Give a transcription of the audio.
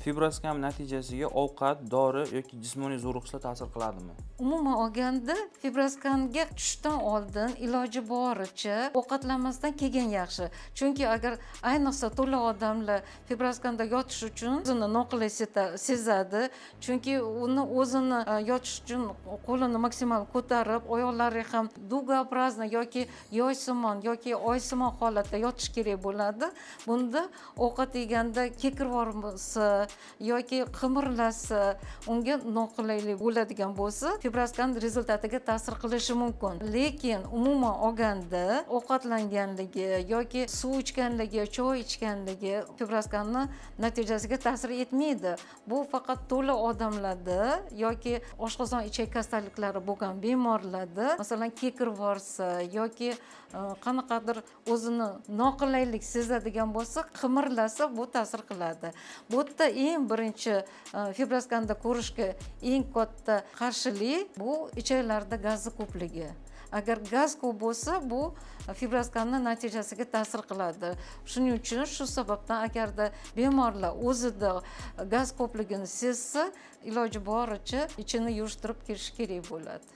Fibroskan natijasiga ovqat, dori yoki jismoniy zo'riqishlar ta'sir qiladimi? Umuman olganda fibroskanga tushishdan oldin iloji boricha ovqatlanmasdan kelgan yaxshi. Chunki agar ayniqsa to'la odamlar fibroskanda yotish uchun o'zini noqulay sezadi. Chunki uni o'zini yotish uchun qo'lini maksimal ko'tarib, oyoqlari ham dugoobrazniy yoki yoysimon yoki oysimon holatda yotish kerak bo'ladi. Bunda ovqat yeganda kekirvorsa yoki qimirlasa, unga noqulaylik bo'ladigan bo'lsa, fibroskan rezultatiga ta'sir qilishi mumkin. Lekin umuman olganda ovqatlanganligi yoki suv ichganligi, choy ichganligi fibroskanni natijasiga ta'sir etmaydi. Bu faqat to'la odamlarda yoki oshqozon ichak kasalliklari bo'lgan bemorlarda, masalan, kekirvorsa yoki qanaqadir o'zini noqulaylik sezadigan bo'lsa, qimirlasa, bu ta'sir qiladi. Bu yerda eng birinchi fibroskanda ko'rishga eng katta qarshilik bu ichaklarda gazi ko'pligi. Agar gaz ko'p bo'lsa, bu fibroskanning natijasiga ta'sir qiladi. Shuning uchun shu sababdan agarda bemorlar o'zida gaz ko'pligini sezsa, iloji boricha ichini yurishtirib kelish kerak bo'ladi.